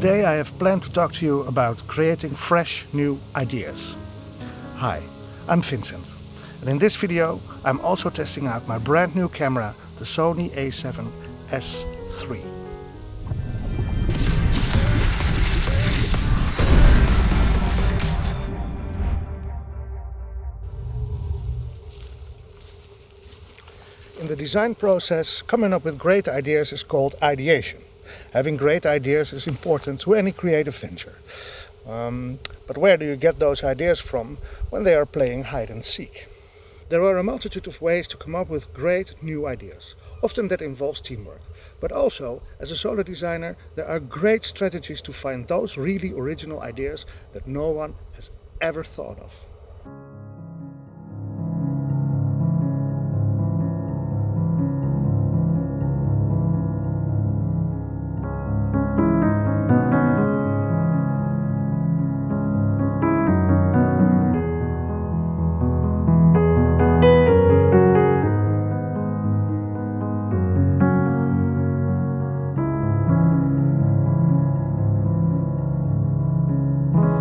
Today I have planned to talk to you about creating fresh new ideas. Hi, I'm Vincent, and in this video I'm also testing out my brand new camera, the Sony A7SIII. In the design process, coming up with great ideas is called ideation. Having great ideas is important to any creative venture. But where do you get those ideas from when they are playing hide and seek? There are a multitude of ways to come up with great new ideas. Often that involves teamwork. But also, as a solo designer, there are great strategies to find those really original ideas that no one has ever thought of.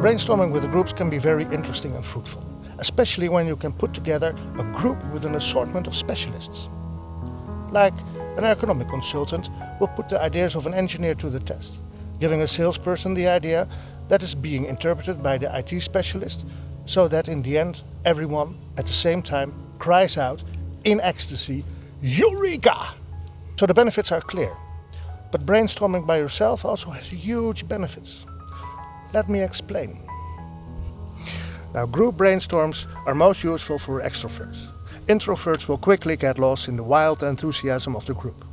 Brainstorming with groups can be very interesting and fruitful, especially when you can put together a group with an assortment of specialists. Like an ergonomic consultant will put the ideas of an engineer to the test, giving a salesperson the idea that is being interpreted by the IT specialist, so that in the end everyone at the same time cries out in ecstasy, "Eureka!" So the benefits are clear, but brainstorming by yourself also has huge benefits. Let me explain. Now, group brainstorms are most useful for extroverts. Introverts will quickly get lost in the wild enthusiasm of the group,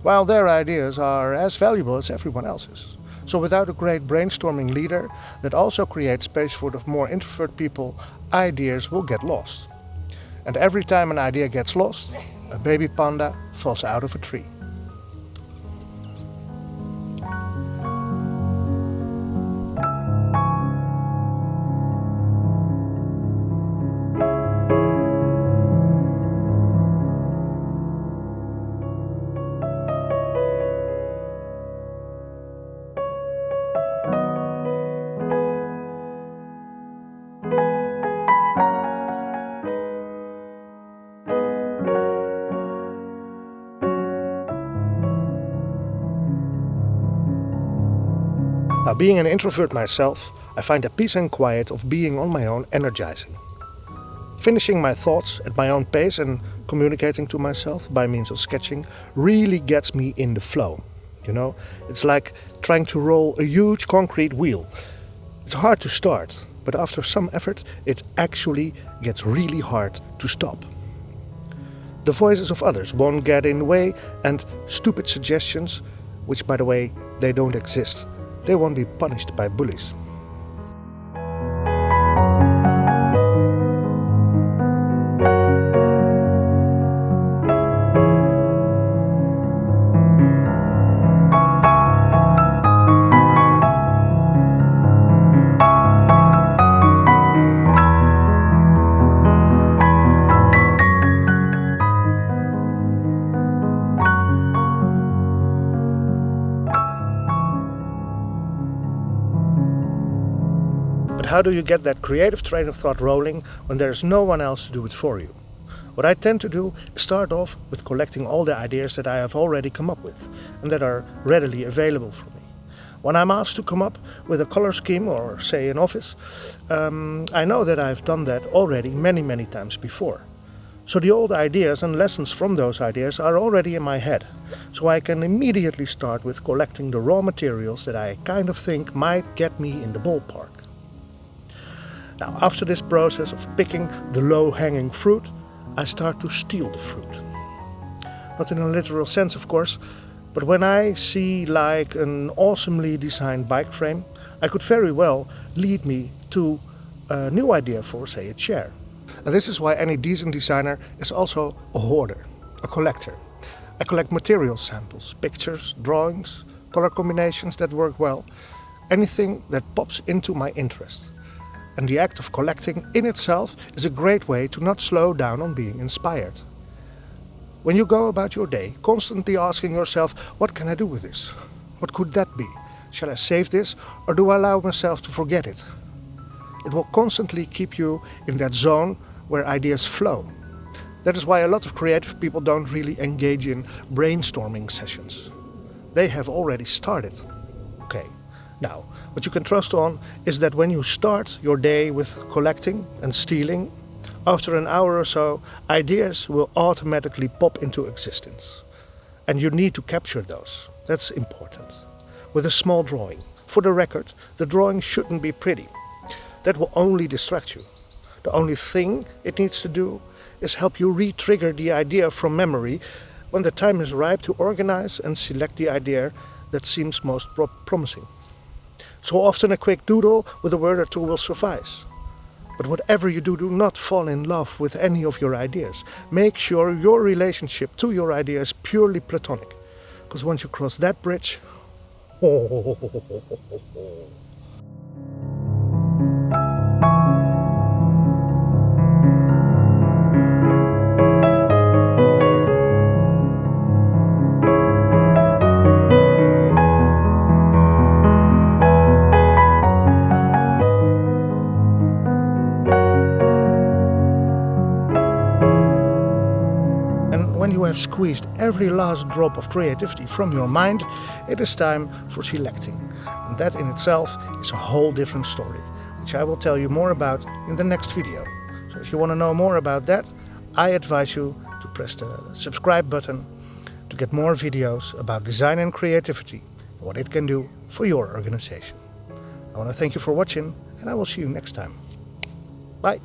while their ideas are as valuable as everyone else's. So without a great brainstorming leader that also creates space for the more introvert people, ideas will get lost. And every time an idea gets lost, a baby panda falls out of a tree. Now, being an introvert myself, I find the peace and quiet of being on my own energizing. Finishing my thoughts at my own pace and communicating to myself by means of sketching really gets me in the flow. You know, it's like trying to roll a huge concrete wheel. It's hard to start, but after some effort it actually gets really hard to stop. The voices of others won't get in the way, and stupid suggestions, which by the way, they don't exist, they won't be punished by bullies. But how do you get that creative train of thought rolling when there's no one else to do it for you? What I tend to do is start off with collecting all the ideas that I have already come up with and that are readily available for me. When I'm asked to come up with a color scheme or say an office, I know that I've done that already many times before. So the old ideas and lessons from those ideas are already in my head. So I can immediately start with collecting the raw materials that I kind of think might get me in the ballpark. Now, after this process of picking the low-hanging fruit, I start to steal the fruit. Not in a literal sense, of course, but when I see like an awesomely designed bike frame, I could very well lead me to a new idea for, say, a chair. And this is why any decent designer is also a hoarder, a collector. I collect material samples, pictures, drawings, color combinations that work well, anything that pops into my interest. And the act of collecting in itself is a great way to not slow down on being inspired. When you go about your day, constantly asking yourself, what can I do with this? What could that be? Shall I save this, or do I allow myself to forget it? It will constantly keep you in that zone where ideas flow. That is why a lot of creative people don't really engage in brainstorming sessions. They have already started. Okay, now, what you can trust on is that when you start your day with collecting and stealing, after an hour or so, ideas will automatically pop into existence. And you need to capture those. That's important. With a small drawing. For the record, the drawing shouldn't be pretty. That will only distract you. The only thing it needs to do is help you re-trigger the idea from memory when the time is ripe to organize and select the idea that seems most promising. So often a quick doodle with a word or two will suffice. But whatever you do, do not fall in love with any of your ideas. Make sure your relationship to your idea is purely platonic. Because once you cross that bridge... When you have squeezed every last drop of creativity from your mind, it is time for selecting. And that in itself is a whole different story, which I will tell you more about in the next video. So if you want to know more about that, I advise you to press the subscribe button to get more videos about design and creativity and what it can do for your organization. I want to thank you for watching, and I will see you next time. Bye.